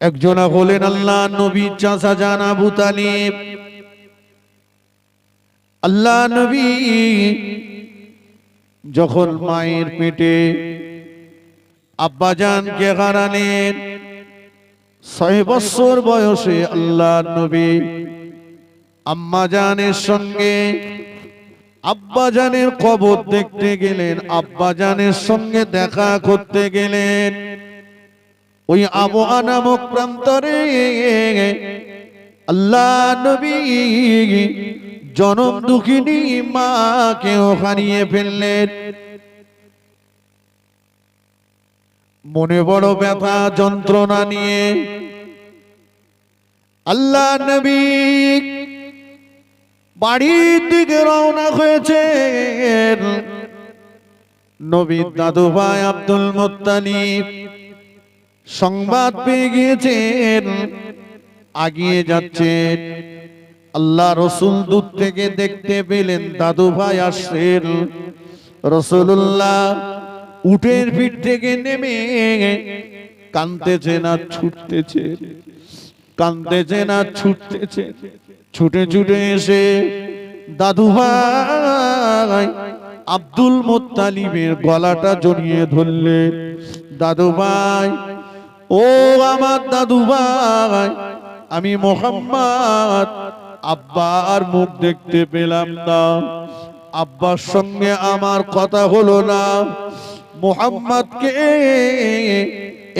একজনা হলেন আল্লাহ নবী চাচা জান আবু তালিব। আল্লাহ নবী যখন মায়ের পেটে আব্বাজানকে হারালেন, 6 বছর বয়সে আল্লাহ নবী আম্মাজানের সঙ্গে আব্বাজানের কবর দেখতে গেলেন, আব্বাজানের সঙ্গে দেখা করতে গেলেন। ওই আবওয়া নামক প্রান্তরে আল্লাহ নবী জনম দুঃখিনী মাকেও হারিয়ে ফেললেন। মনে বড় ব্যথা যন্ত্রণা নিয়ে আল্লাহ নবী বাড়ির দিকে রওনা হয়েছে। নবীর দাদু ভাই আব্দুল মুত্তালিব সংবাদ পেয়ে গিয়েছেন, আগিয়ে যাচ্ছেন। আল্লাহ রসুল দূর থেকে দেখতে পেলেন দাদু ভাই আসছেন। রাসূলুল্লাহ উটের পিঠ থেকে নেমে কাঁদতেছে না ছুটতেছে, কাঁদতেছে না ছুটতেছে। ছুটে ছুটে এসে দাদু ভাই আব্দুল মুত্তালিবের গলাটা জড়িয়ে ধরলে, দাদু ভাই, ও আমার দাদু ভাই, আমি মুহাম্মদ আব্বার মুখ দেখতে পেলাম না, আব্বার সঙ্গে আমার কথা হলো না, মুহাম্মদকে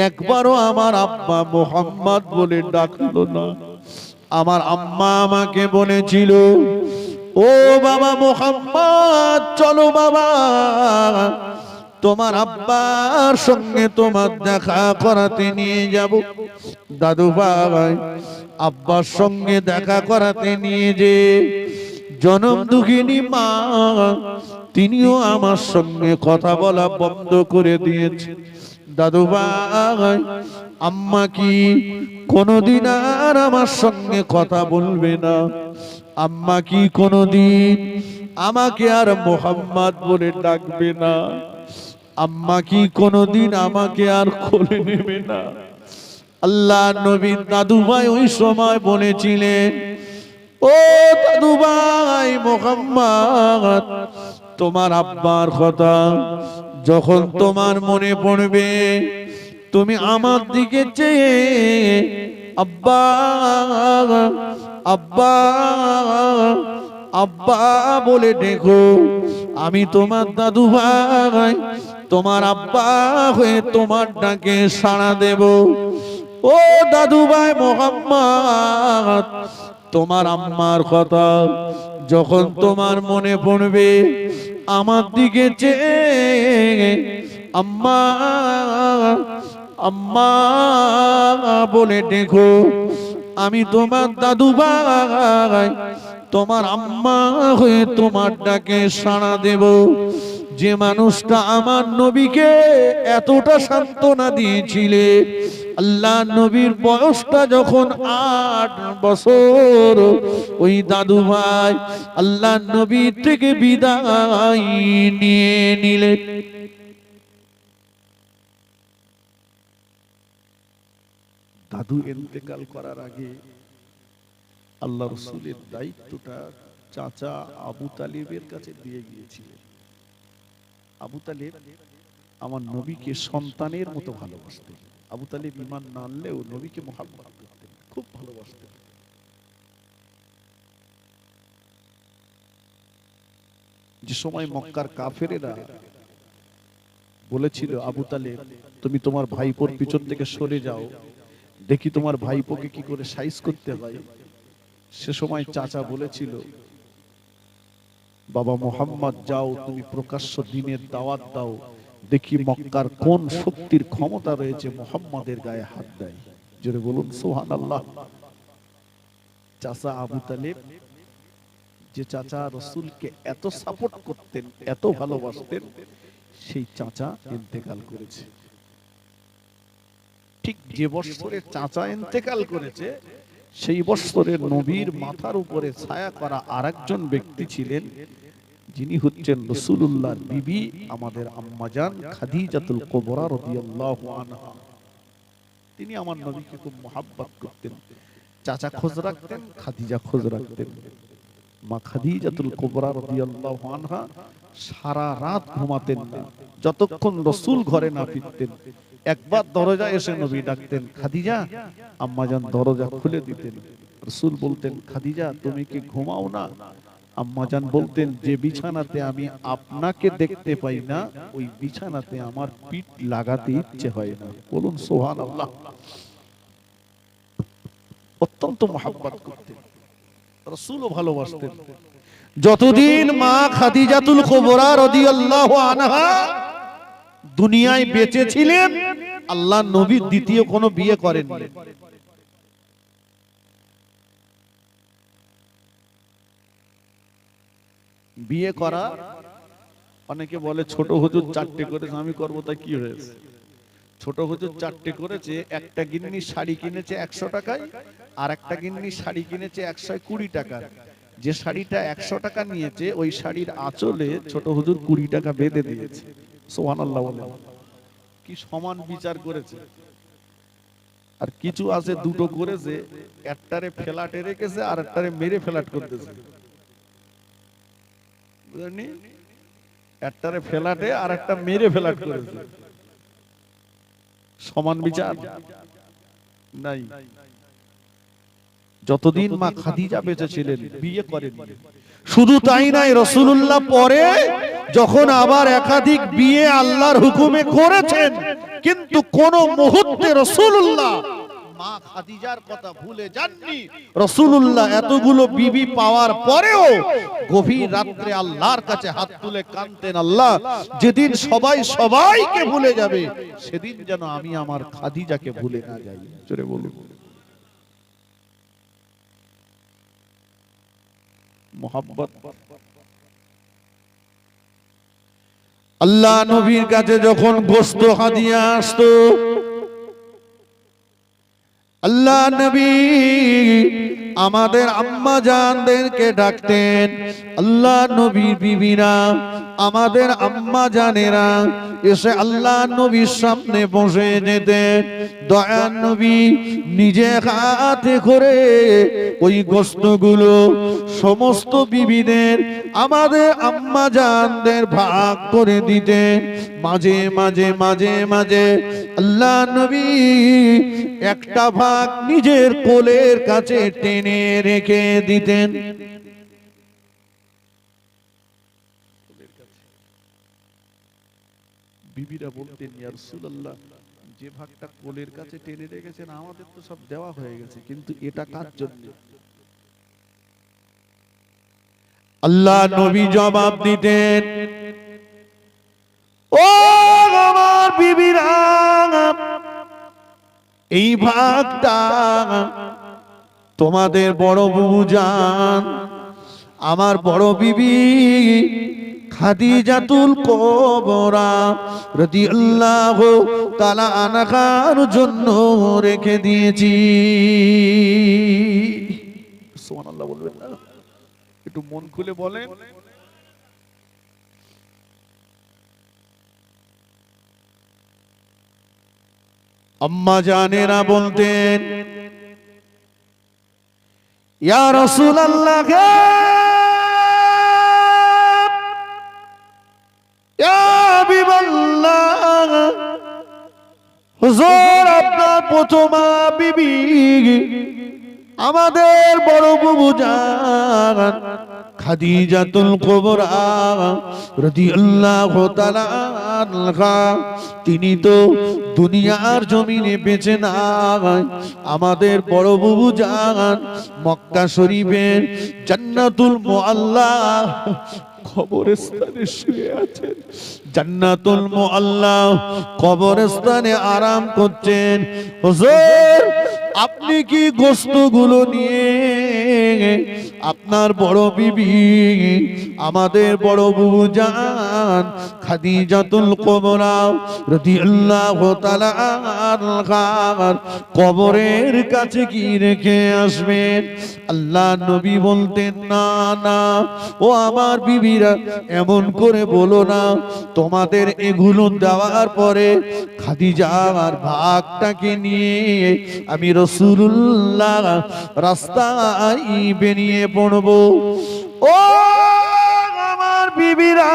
একবারও আমার আব্বা মুহাম্মদ বলে ডাকলো না। আমার আম্মা আমাকে বলেছিল, ও বাবা মুহাম্মদ, চলো বাবা, তোমার আব্বার সঙ্গে তোমার দেখা করাতে নিয়ে যাব। দাদু ভাই আব্বার সঙ্গে দেখা করাতে নিয়ে যে জনম দুঃখিনী মা, তিনিও আমার সঙ্গে কথা বলা বন্ধ করে দিয়েছে। দাদু ভাই, আম্মা কি কোনদিন আর আমার সঙ্গে কথা বলবে না? আম্মা কি কোনদিন আমাকে আর মুহাম্মদ বলে ডাকবে না? আম্মা কি কোনদিন আমাকে আর কোলে নেবে না? আল্লাহ নবীর দাদু ভাই ওই সময় বলেছিলেন, ও দাদু ভাই মুহাম্মদ, তোমার আব্বার কথা যখন তোমার মনে পড়বে, তুমি আমার দিকে চেয়ে আব্বা আব্বা আব্বা বলে দেখো, আমি তোমার দাদু ভাই তোমার আব্বা হয়ে তোমার ডাকে সাড়া দেব। ও দাদু ভাই মুহাম্মদ, তোমার আম্মার কথা যখন তোমার মনে পড়বে, আমার দিকে চেয়ে আম্মা আম্মা বলে দেখো, আমি তোমার দাদু ভাই তোমার আম্মা হয়ে তোমার ডাকে সাড়া দেব। যে মানুষটা আমার নবীকে এতটা সান্ত্বনা দিয়েছিলে, আল্লাহ নবীর বয়সটা যখন 8 বছর, ওই দাদু ভাই আল্লাহ নবীর থেকে বিদায় নিয়ে নিলেন। দাদু ইন্তেকাল করার আগে আল্লাহ রাসূলের দায়িত্বটা চাচা আবু তালিবের কাছে দিয়ে গিয়েছিলেন। আবু তালিব আমার নবীকে সন্তানের মতো ভালোবাসতেন। আবু তালিব ঈমান না আনলেও নবীকে মুহাব্বত করতেন, খুব ভালোবাসতেন। যে সময় মক্কার কাফেরেরা বলেছিল, আবু তালিব তুমি তোমার ভাইপোর পিছন থেকে সরে যাও, দেখি তোমার ভাইপোকে কি করে সাইজ করতে হয়, সে সময় চাচা বলেছিল, বাবা মুহাম্মদ যাও, তুমি প্রকাশ্য দ্বীনের দাওয়াত দাও, দেখি মক্কার কোন শক্তির ক্ষমতা রয়েছে মুহাম্মদের গায়ে হাত দেয়। জোরে বলুন সুবহানাল্লাহ। চাচা আবু তালিব, যে চাচা রাসূলকে এত সাপোর্ট করতেন, এত ভালোবাসতেন, সেই চাচা ইন্তেকাল করেছে। ঠিক যে বছরে চাচা ইন্তেকাল করেছে, সেই বছরের নবীর মাথার উপরে ছায়া করা আরেকজন ব্যক্তি ছিলেন, যিনি হচ্ছেন রাসূলুল্লাহর বিবি আমাদের আম্মাজান খাদিজাতুল কুবরা রাদিয়াল্লাহু আনহা। তিনি আমার নবীকে খুব মহাব্বত করতেন। চাচা খোঁজ রাখতেন, খাদিজা খোঁজ রাখতেন। মা খাদিজাতুল কুবরা রাদিয়াল্লাহু আনহা সারা রাত ঘুমাতেন না যতক্ষণ রাসূল ঘরে না ফিরতেন। একবার দরজা এসে নবী ডাকতেন, খাদিজা। আম্মাজান দরজা খুলে দিতেন। রাসূল বলতেন, খাদিজা তুমি কি ঘুমাও না? আম্মাজান বলতেন, যে বিছানাতে আমি আপনাকে দেখতে পাই না ওই বিছানাতে আমার পিঠ লাগাতে ইচ্ছে হয় না। বলুন সুবহানাল্লাহ। অত্যন্ত মহব্বত করতেন, রাসূলও ভালোবাসতেন। যতদিন মা খাদিজাতুল কুবরা রাদিয়াল্লাহু আনহা দুনিয়ায় বেঁচে ছিলেন, আল্লাহর নবী দ্বিতীয় কোনো বিয়ে করেননি। বিয়ে করা, অনেকে বলে ছোট হুজুর 4টে করেছে, আমি করবো তা কি হয়েছে? ছোট হুজুর 4টে করেছে, একটা গিন্নি শাড়ি কিনেছে 100 টাকায়, আর একটা গিন্নি শাড়ি কিনেছে 120 টাকা। যে শাড়িটা 100 টাকা নিয়েছে ওই শাড়ির আঁচলে ছোট হুজুর 20 টাকা বেঁধে দিয়েছে। সুবহানাল্লাহ বলে কি সমান বিচার করেছে। আর কিছু আছে দুটো করেছে, একটারে ফ্ল্যাটে রেখেছে আর একটারে মেরে ফ্ল্যাট করতেছে, বুঝলেন? একটারে ফ্ল্যাটে আর একটা মেরে ফ্ল্যাট করেছে। সমান বিচার নাই। যতদিন মা খাদিজা বেঁচে ছিলেন বিয়ে করেননি। শুধু তাই নাই, রাসূলুল্লাহ পরে যখন আবার একাধিক বিয়ে আল্লাহর হুকুমে করেছেন, কিন্তু কোন মুহূর্তে রাসূলুল্লাহ মা খাদিজার কথা ভুলে যাননি। রাসূলুল্লাহ এতগুলো বিবি পাওয়ার পরেও গভীর রাত্রে আল্লাহর কাছে হাত তুলে কাঁদতেন, আল্লাহ যেদিন সবাই সবাইকে ভুলে যাবে সেদিন যেন আমি আমার খাদিজাকে ভুলে না যাই। জোরে বলুন মোহাব্বত। আল্লাহ নবীর কাছে যখন গোশত হাদিয়া আসতো, আল্লাহ নবী আমাদের আম্মা জানদেরকে ডাকতেন। আল্লাহ নবীর বিবিরা, আমাদের আম্মা জানেরা এসে আল্লাহ নবীর সামনে বসে যেতেন। দয়ার নবী নিজে হাতে করে ওই গোশতগুলো সমস্ত বিবিদের, আমাদের আম্মা জানদের ভাগ করে দিতেন। মাঝে মাঝে মাঝে মাঝে আল্লাহ নবী একটা ভাগ নিজের কোলের কাছে টেনে রেখে দিতেন। বিবিরা বলতেন, ইয়া রাসূলুল্লাহ, যে ভাগটা কোলের কাছে টেনে রেখেছেন আমাদের তো সব দেওয়া হয়ে গেছে, কিন্তু এটা কার জন্য? আল্লাহ নবী জবাব দিতেন, ও আমার বিবিরা, এই ভাগটা তোমাদের বড় বুবু জান, আমার বড় বিবি খাদিজাতুল কুবরা রাদিয়াল্লাহু তাআলা আনহার জন্য রেখে দিয়েছি। সুবহানাল্লাহ বলবেন না? একটু মন খুলে বলেন। আম্মা জানেরা বলতেন, ইয়া রাসূলুল্লাহ, ইয়া হাবিবাল্লাহ, হুজুর আপনার প্রথমা বিবি আমাদের বড় বুবু জান খাদিজাতুল কুবরা রাদিয়াল্লাহু তাআলা আনহা, তিনি তো দুনিয়ার জমিনে বেঁচে নাই। আমাদের বড় বুবু জান মক্কা শরীফের জান্নাতুল মুআল্লা কবরস্থানে শুয়ে আছেন। জান্নাতুল মুআল্লা কবরস্থানে আরাম করছেন। হুজুর আপনি কি গোশতগুলো নিয়ে আপনার বড় বিবি আমাদের বড় বুবু জান খাদিজাতুল কুবরা রাদিয়াল্লাহু তাআলা আনহার কবরের কাছে কি রেখে আসবেন? আল্লাহ নবী বলতেন, না না ও আমার বিবিরা, এমন করে বলো না। তোমাদের এগুলো দেওয়ার পরে খাদিজার ভাগটাকে নিয়ে আমি রাসূলুল্লাহ রাস্তায় বেরিয়ে পড়বো। ও আমার বিবিরা,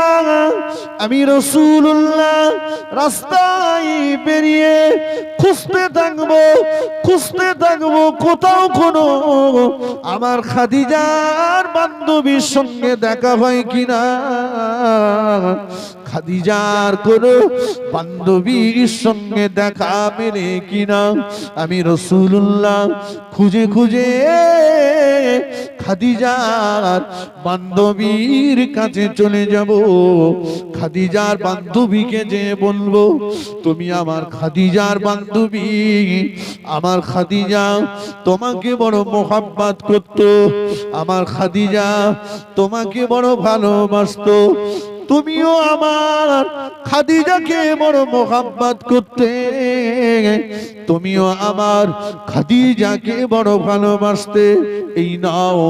আমি রাসূলুল্লাহ রাস্তায় বেরিয়ে খুঁজতে থাকবো কোথাও কোনো আমার খাদিজার বান্ধবীর সঙ্গে দেখা হয় কিনা, খাদিজার কোনো বান্ধবীর সঙ্গে দেখা মেলে কিনা। আমি রাসূলুল্লাহ খুঁজে খাদিজার বান্ধবীর কাছে চলে যাব। খাদিজার বান্ধবীকে যে বলবো, তুমি আমার খাদিজার বান্ধবী, আমার খাদিজা তোমাকে বড় মোহাব্বত করত, আমার খাদিজা তোমাকে বড় ভালোবাসতো, তুমিও আমার খাদিজাকে বড় মোহাব্বত করতে, তুমিও আমার খাদিজাকে বড় ভালোবাসতে। এই নাও,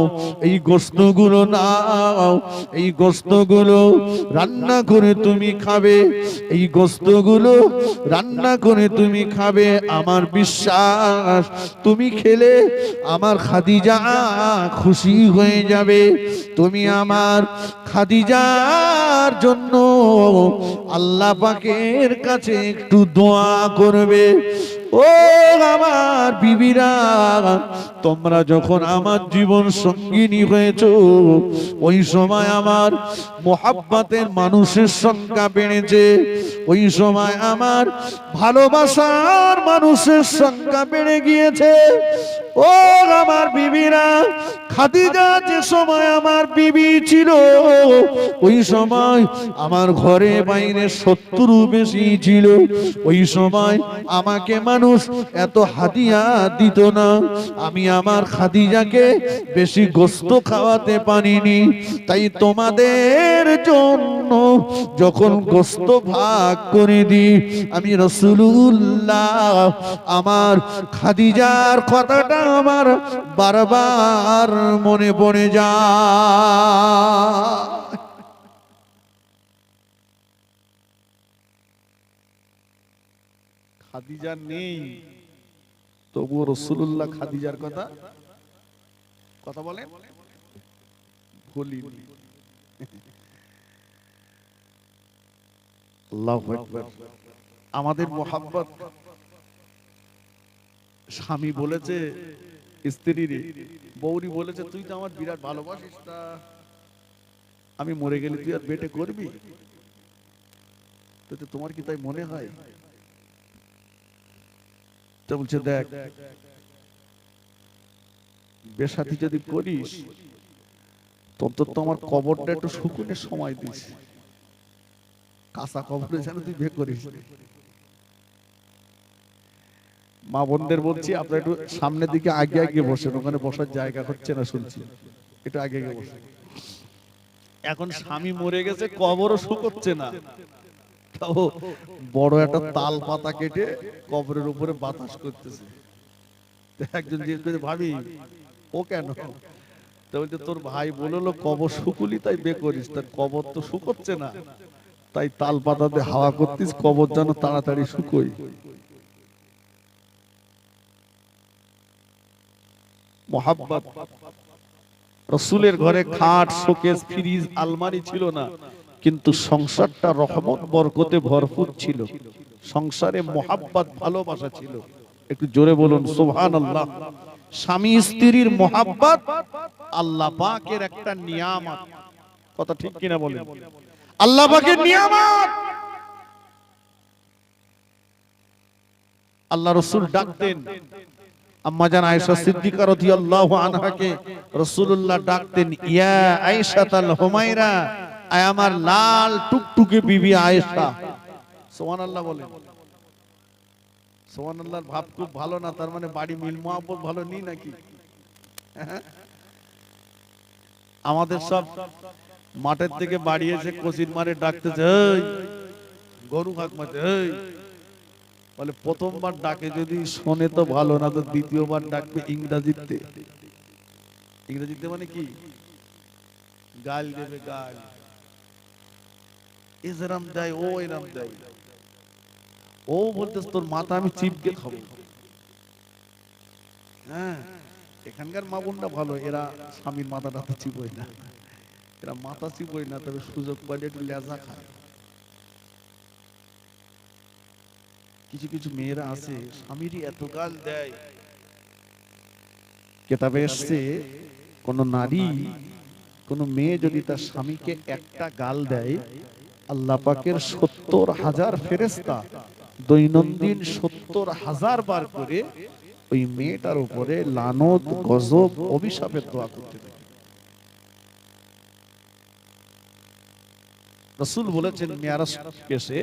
এই গোশতগুলো নাও, এই গোশতগুলো রান্না করে তুমি খাবে, এই গোশতগুলো রান্না করে তুমি খাবে। আমার বিশ্বাস তুমি খেলে আমার খাদিজা খুশি হয়ে যাবে। তুমি আমার খাদিজার জন্য আল্লাহ পাকের কাছে একটু দোয়া করবে। ও আমার বিবিরা, তোমরা যখন আমার জীবন সঙ্গিনী হয়েছো, ওই সময় আমার মোহাব্বতের মানুষের সংখ্যা বেড়েছে, ওই সময় আমার ভালোবাসার মানুষের সংখ্যা বেড়ে গিয়েছে। ও আমার বিবিরা, খাদিজা যে সময় আমার বিবি ছিল, ওই সময় আমার ঘরে বাইরে 70 বেশি ছিল। ওই সময় আমাকে মানুষ এত হাদিয়া দিত না। আমি আমার খাদিজাকে বেশি গোশত খাওয়াতে পারিনি। তাই তোমাদের জন্য যখন গোশত ভাগ করে দিই, আমি রাসূলুল্লাহ আমার খাদিজার কথাটা আমার বারবার মনে পড়ে যায়। খাদিজা নেই, তবুও রাসূলুল্লাহ খাদিজার কথা বলেন ভুলিনি। আল্লাহু আকবার। আমাদের মোহাব্বত, স্বামী বলেছে স্ত্রীরে, বউরি বলেছে তুই তো আমার বিরাট ভালোবাসিস, তা আমি মরে গেলে তুই আর বেটে করবি? তো তোমার কি তাই মনে হয়? তো বলছে দেখ, বেশাতি যদি করিস তো আমার কবরটা একটু শুকুনের সময় দিস, কাঁচা কবরে যেন তুই বিয়ে করিস। মা বোনদের বলছি, আপনারা একটু সামনের দিকে আগে বসেন, ওখানে বসার জায়গা হচ্ছে না শুনছি, একটু আগে বসেন। এখন স্বামী মরে গেছে, কবরও শুকোচ্ছে না, তাও বড় একটা তাল পাতা কেটে কবরের উপরে বাতাস করতেছে। একজন জিজ্ঞেস করে, ভাবি ও কেন? তো বলছে তোর ভাই বললো কবর শুকুলি তাই বে করিস, তার কবর তো শুকোচ্ছে না, তাই তাল পাতাতে হাওয়া করতিস, কবর যেন তাড়াতাড়ি শুকোই। মোহাব্বত। রাসূলের ঘরে খাট, শোকেস, ফ্রিজ, আলমারি ছিল না, কিন্তু সংসারটা রহমত বরকতে ভরপুর ছিল। সংসারে মোহাব্বত, ভালোবাসা ছিল। একটু জোরে বলুন সুবহানাল্লাহ। স্বামী স্ত্রীর মোহাব্বত আল্লাহ পাকের একটা নিয়ামত। কথা ঠিক কিনা বলেন? আল্লাহ পাকের নিয়ামত। আল্লাহ রাসূল ডাকতেন আম্মা জান আয়েশা সিদ্দিকা রাদিয়াল্লাহু আনহাকে, রাসূলুল্লাহ ডাকতেন ইয়া আয়েশাতাল হুমায়রা, আয় আমার লাল টুকটুকে বিবি আয়েশা। সুবহানাল্লাহ বলেন। সুবহানাল্লাহর ভাব খুব ভালো না, তার মানে বাড়ি মিল মুহাব্বত ভালো নেই নাকি? আমাদের সব মাঠের থেকে বাড়ি এসে কচির মারে ডাকতেছে, এই গরু হাঁক মারছে, এই বলে প্রথমবার ডাকে যদি শোনে তো ভালো, না তো দ্বিতীয়বার ডাকবে ইংরাজিতে। ইংরেজিতে মানে কি? গাল দেবে, গাল। এরাম দেয়, ও এরাম দেয়। ও বলতেছ তোর মাথা আমি চিপকে খাবো। হ্যাঁ, এখানকার মা বোনটা ভালো, এরা স্বামীর মাথাটা তো চিবোই না, এরা মাথা চিবোই না, তবে সুযোগ পাইলে একটু লেজা খায়। কিছু কিছু মেয়েরা আছে স্বামীরই এত গাল দেয়। কেতাবে এসছে কোন নারী, কোন মেয়ে যদি তার স্বামীকে একটা গাল দেয়, আল্লাহ পাকের 70,000 ফেরেশতা দৈনন্দিন 70,000 বার করে ওই মেয়েটার উপরে লানত, গজব, অভিশাপের দোয়া করতে থাকে। রাসূল বলেছেন মেরাজ কেসে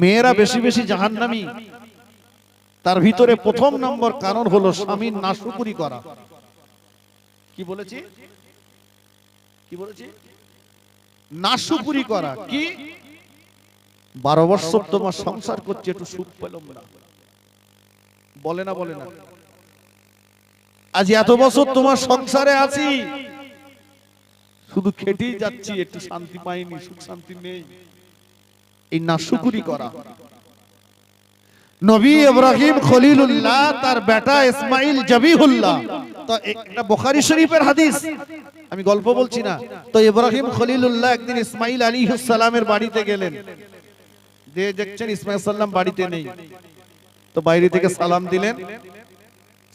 মেয়েরা বেশি বেশি জাহান্নামী, তার ভিতরে প্রথম নম্বর কারণ হলো স্বামীর নাশুকুরি করা। কি বলেছি? কি বলেছি? নাশুকুরি করা। কি 12 বছর তোমার সংসার করছে, একটু সুখ পেলাম না, বলে না? বলে না? আজ এত বছর তোমার সংসারে আছি, শুধু খেটেই যাচ্ছি, একটু শান্তি পাইনি, সুখ শান্তি নেই। এই নাশুকুরি করা। নবী ইব্রাহিম খলিলুল্লাহ তার বেটা ইসমাইল জবিহুল্লাহ, তো এটা বুখারী শরীফের হাদিস, আমি গল্প বলছি না। তো ইব্রাহিম খলিলুল্লাহ একদিন ইসমাইল আলাইহিস সালামের বাড়িতে গেলেন, দিয়ে দেখছেন ইসমাইল সাল্লাম বাড়িতে নেই, তো বাইরে থেকে সালাম দিলেন।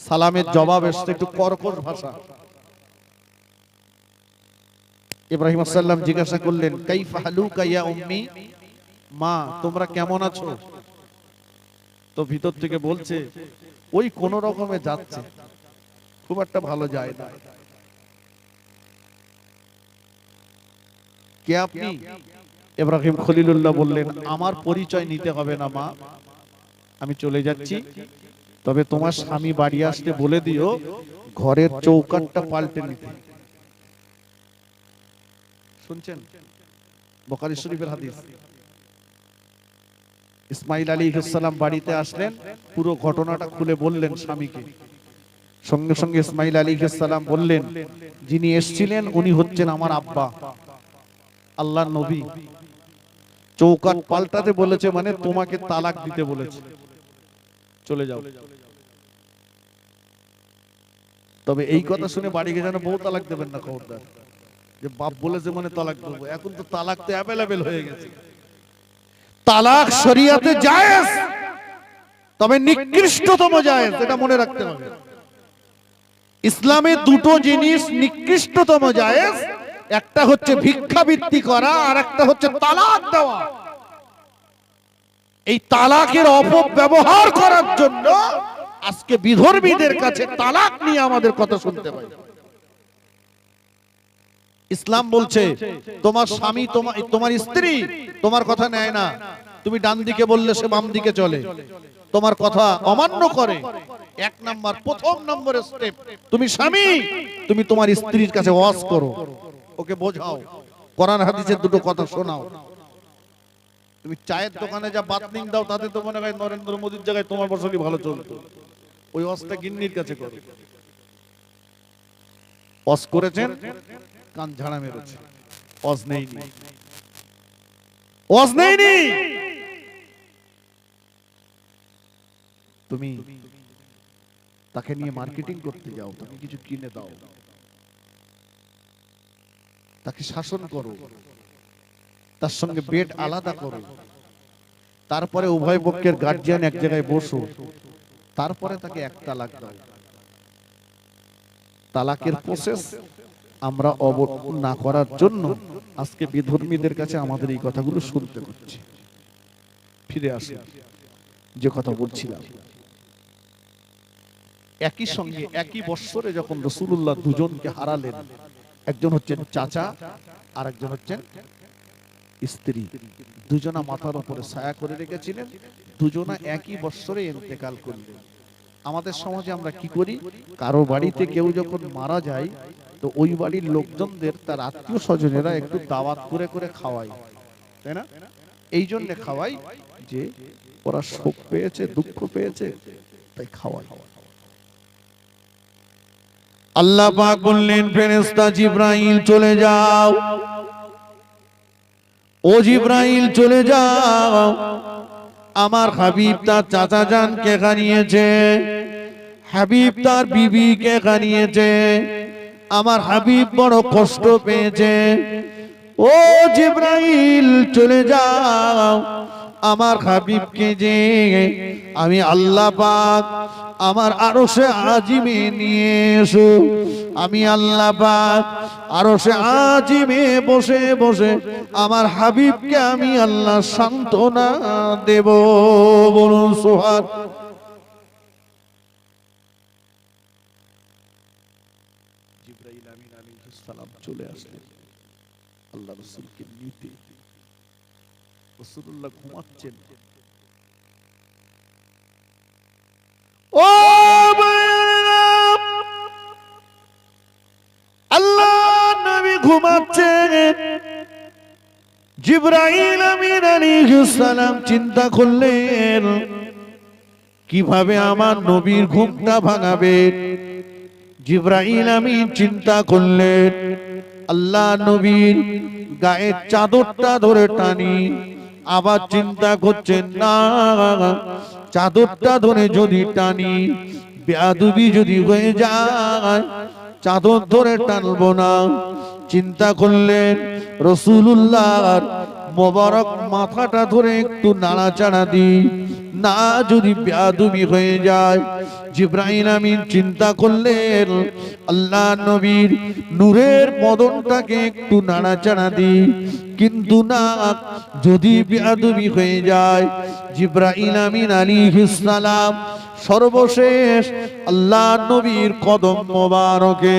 সালামের জবাব এসছে একটু কর্কশ ভাষা। ইব্রাহিম সাল্লাম জিজ্ঞাসা করলেন, কাইফা হালুকা ইয়া উম্মি, মা তোমরা কেমন আছো? তো ভিতর থেকে বলছে ওই কোন রকমে যাচ্ছে, খুব একটা ভালো যায় না। কে আপনি? ইব্রাহিম খলিলুল্লাহ বললেন, আমার পরিচয় নিতে হবে না মা, আমি চলে যাচ্ছি, তবে তোমার স্বামী বাড়ি আসতে বলে দিও ঘরের চৌকাঠটা পাল্টে নিতে। শুনছেন? বুখারী শরীফের হাদিস। ইসমাইল আলাইহিস সালাম বাড়িতে আসলেন, পুরো ঘটনাটা খুলে বললেন স্বামীকে। সঙ্গে সঙ্গে ইসমাইল আলাইহিস সালাম বললেন, যিনি এসেছিলেন উনি হচ্ছেন আমার আব্বা, আল্লাহর নবী। চৌকাঠ পাল্টাতে বলেছে মানে তোমাকে তালাক দিতে বলেছে, চলে যাও। তবে এই কথা শুনে বাড়ি গিয়ে যেন বউ তালাক দেবেন না, খবরদার, যে বাপ বলেছে মানে তালাক দেবো। এখন তো তালাক তো অ্যাভেলেবেল হয়ে গেছে। তালাক শরিয়াতে জায়েজ, তবে নিকৃষ্টতম জায়েজ, এটা মনে রাখতে হবে। ইসলামে দুটো জিনিস নিকৃষ্টতম জায়েজ, একটা হচ্ছে ভিক্ষাবৃত্তি করা, আর একটা হচ্ছে তালাক দেওয়া। এই তালাকের অপব্যবহার করার জন্য আজকে বিধর্মীদের কাছে তালাক নিয়ে আমাদের কথা শুনতে হয়। ইসলাম বলছে তোমার স্বামী, তোমার স্ত্রী তোমার কথা নেয় না, তুমি ডান দিকে বললে সে বাম দিকে চলে, তোমার কথা অমান্য করে। এক নাম্বার, প্রথম নম্বরের স্টেপ, তুমি স্বামী, তুমি তোমার স্ত্রীর কাছে ওয়াজ করো, ওকে বোঝাও, কোরআন হাদিসের দুটো কথা শোনাও। তুমি চায়ের দোকানে যা বাতনিং দাও, তাতে তো মনে হয় নরেন্দ্র মোদীর জায়গায় তোমার বসলি ভালো চলতো। ওই ওয়াজটা গিন্নির কাছে করো। ওয়াজ করেছেন, কান ঝাড়া মেরেছে, ওয়াজ নেইনি, ওয়াজ নেইনি। তুমি তাকে নিয়ে মার্কেটিং করতে যাও, তুমি কিছু কিনে দাও, তাকে শাসন করো, তার সঙ্গে বেড আলাদা করো, তারপরে উভয় পক্ষের গার্জিয়ান এক জায়গায় বসো, তারপরে তাকে এক তালাক দাও। তালাকের প্রসেস আমরা অবলম্বন না করার জন্য আজকে বিধর্মীদের কাছে আমাদের এই কথাগুলো শুনতে হচ্ছে। ফিরে আসে যে কথা বলছিলাম, একই সঙ্গে একই বৎসরে যখন রাসূলুল্লাহ দুজনকে হারালেন, একজন হচ্ছেন চাচা আর একজন হচ্ছেন স্ত্রী, দুজনা মাথার উপরে ছায়া করে রেখেছিলেন, দুজনা একই বৎসরে ইন্তেকাল করলেন। আমাদের সমাজে আমরা কি করি, কারো বাড়িতে কেউ যখন মারা যায় তো তো ওই বাড়ির লোকজনদের তার আত্মীয় স্বজনেরা একটু দাওয়াত করে করে খাওয়ায়, তাই না? এই জন্য খাওয়াই যে ওরা শোক পেয়েছে, দুঃখ পেয়েছে, তাই খাওয়াই। আল্লাহ পাক বললেন, ফেরেশতা জিবরাইল চলে যাও, ও জিবরাইল চলে যাও, আমার হাবিব তার চাচা জানকে হারিয়েছে, হাবিব তার বিবিকে হারিয়েছে, আমার হাবিব বড় কষ্ট পেয়েছে। ও জিবরাইল চলে যাও, আমার হাবিবকে যে আমি আল্লাহ পাক আমার আরশে আজিমে নিয়ে এসো, আমি আল্লাহ পাক আরশে আজিমে বসে বসে আমার হাবিবকে আমি আল্লাহ সান্ত্বনা দেব। বলুন সুবহান। জিবরাইল আমিন আলাইহিস সালাম চলে আসলেন আল্লাহ রাসূলকে নিতে। রাসূলুল্লাহ ঘুমাচ্ছেন। ও ভাইরা, আল্লাহ নবী ঘুমাচ্ছেন, জিবরাইল আমিন আলাইহিস সালাম চিন্তা করলেন কিভাবে আমার নবীর ঘুমটা ভাঙাবে। জিবরাইল আমিন চিন্তা করলেন আল্লাহ নবীর গায়ের চাদরটা ধরে টানি, আবার চিন্তা করছেন না চাদরটা ধরে যদি টানি বেয়াদবি যদি হয়ে যায়, চাদর ধরে টানবো না। চিন্তা করলেন রাসূলুল্লাহর মোবারক মাথাটা ধরে একটু নাড়াচাড়া দিই, না যদি বেয়াদবি হয়ে যায়। জিবরাইল আমিন চিন্তা করলেন আল্লাহ নবীর নূরের বদনটাকে একটু নাড়াচাড়া দিই, কিন্তু না যদি বেয়াদবি হয়ে যায়। জিবরাইল আমিন আলাইহিস সালাম সর্বশেষ আল্লাহ নবীর কদম মোবারকে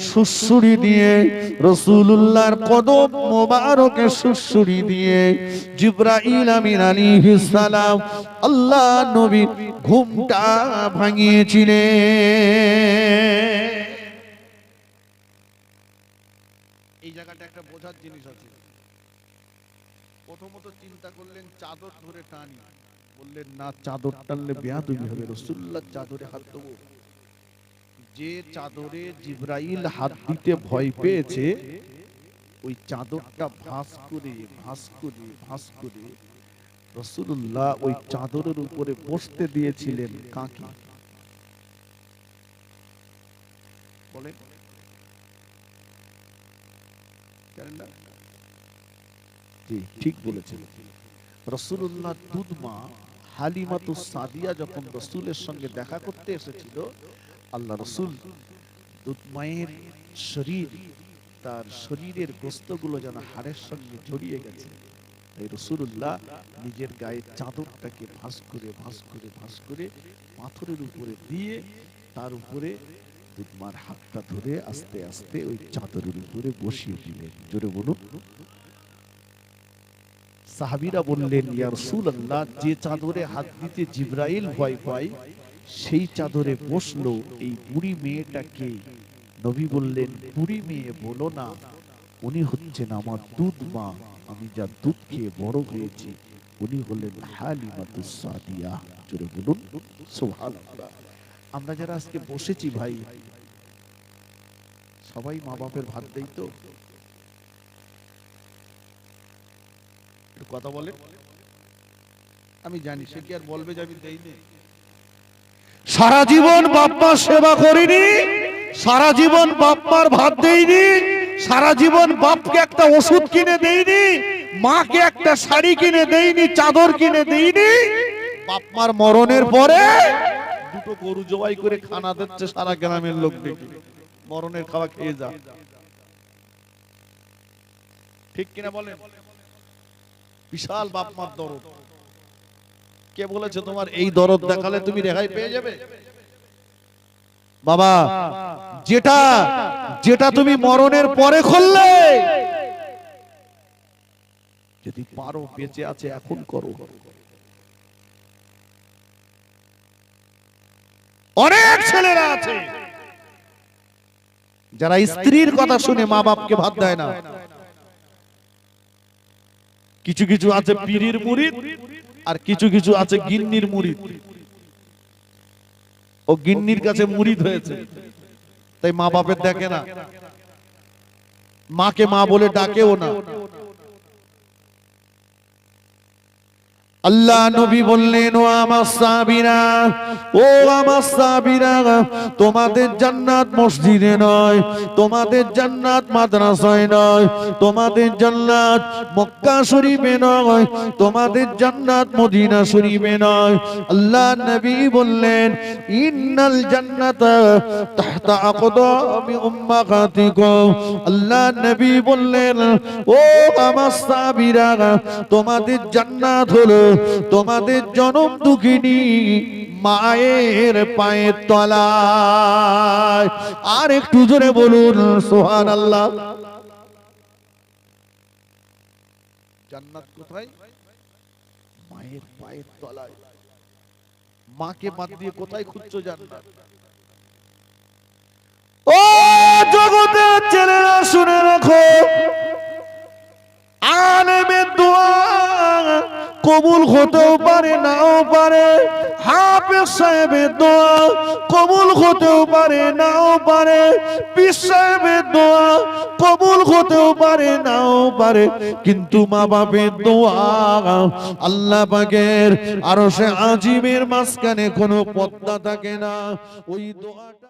সুসুরি দিয়ে, রাসূলুল্লাহর কদম মোবারকে সুসুরি দিয়ে জিবরাইল আমিন আলাইহিস সালাম আল্লাহ নবীর ঘুমটা ভাঙিয়েছিলেন। এই জায়গাটা একটা বোঝার জিনিস আছে। প্রথমত চিন্তা করলেন চাদর ধরে টানি, বললেন না চাদর টানলে বেয়াদবি হবে, রাসূলুল্লাহ চাদরে হাত দেবো। যে চাদরে জিবরাইল হাত দিতে ভয় পেয়েছে, ওই চাদরটা ভাঁজ করে ভাঁজ করে ভাঁজ করে রাসূলুল্লাহ ওই চাদরের উপরে বসতে দিয়েছিলেন কাকে? বলেন, জানেন না? ঠিক বলেছেন। রাসূলুল্লাহ দুধমা হালিমাতুস সাদিয়া যখন রাসূলের সঙ্গে দেখা করতে এসেছিল, আল্লাহ রাসূল দুধমায়ের শরীর, তার শরীরের গোস্তগুলো যেন হাড়ের সঙ্গে জড়িয়ে গেছে, তাই রাসূলুল্লাহ নিজের গায়ের চাদরটাকে ভাঁজ করে ভাঁজ করে ভাঁজ করে পাথরের উপরে দিয়ে তার উপরে দুধমার হাতটা ধরে আস্তে আস্তে ওই চাদরের উপরে বসিয়ে দিলেন। জোরে বলুন। সাহাবীরা বললেন, ইয়া রাসূলুল্লাহ, যে চাদরে হাত দিতে জিবরাইল ভয় পায় সেই চাদরে বসলো এই বুড়ি মেয়েটাকে। নবী বললেন, বুড়ি মেয়ে বলো না, উনি হচ্ছেন আমার দুধ মা, আমি যা দুধ খেয়ে বড় হয়েছি, উনি হলেন হালিমাতুস সাদিয়া। জোরে বলুন সুবহানাল্লাহ। আমরা যারা আজকে বসেছি ভাই, সবাই মা বাপের ভাত দেই তো? কথা বলে, আমি জানি সে কি আর বলবে যে আমি দেইনি। সারা জীবন বাপ্পার সেবা করিনি, সারা জীবন বাপ্পার ভাত দেইনি, সারা জীবন বাপকে একটা ওষুধ কিনে দেইনি, মাকে একটা শাড়ি কিনে দেইনি, চাদর কিনে দেইনি। বাপমার মরণের পরে দুটো গরু জবাই করে খানা দিচ্ছে সারা গ্রামের লোক দেখি, মরণের খাওয়া খেয়ে যা। ঠিক কিনা বলেন? বিশাল বাপমার দরদ। কে বলেছে তোমার এই দরদ দেখালে তুমি রেহাই পেয়ে যাবে? বাবা, যেটা যেটা তুমি মরণের পরে করলে, যদি পারো বেঁচে আছে এখন করো। অনেক ছেলেরা আছে যারা স্ত্রীর কথা শুনে মা বাপকে ভাত দেয় না। কিছু কিছু আছে পীরের মুরিদ, আর কিছু কিছু আছে গিন্নির মুরিদ। ও গিন্নির কাছে মুরিদ হয়েছে, তাই মা বাপের দেখে না, মাকে মা বলে ডাকেও না। আল্লাহ নবী বললেন, ও আমার সাহাবীরা, ও আমার সাহাবীরা, তোমাদের জান্নাত মসজিদে নয়, তোমাদের জান্নাত মাদ্রাসায় নয়, তোমাদের জান্নাত মক্কা শরীফে নয়, তোমাদের জান্নাত মদিনা শরীফে নয়। আল্লাহ নবী বললেন, ইন্নাল জান্নাতা তাহতা আকদামি উম্মাহাতিকুম। আল্লাহ নবী বললেন, ও আমার সাহাবীরা, তোমাদের জান্নাত হলো তোমাদের জনম দুঃখিনী মায়ের পায়ের তলায়। আর একটু জোরে বলুন সুবহানাল্লাহ। জান্নাত কোথায়? মায়ের পায়ের তলায়। মাকে বাদ দিয়ে কোথায় খুঁজছো জান্নাত? ও জগতের ছেলেরা শুনে রাখো, আলেমের দোয়া কবুল হতেও পারে নাও পারে, হাফেজ সাহেবের দোয়া কবুল হতেও পারে নাও পারে, পীর সাহেবের দোয়া কবুল হতেও পারে নাও পারে, কিন্তু মা বাপের দোয়া আল্লাহ পাকের আরশে আজিমের মাঝখানে কোনো পর্দা থাকে না। ওই দোয়াটা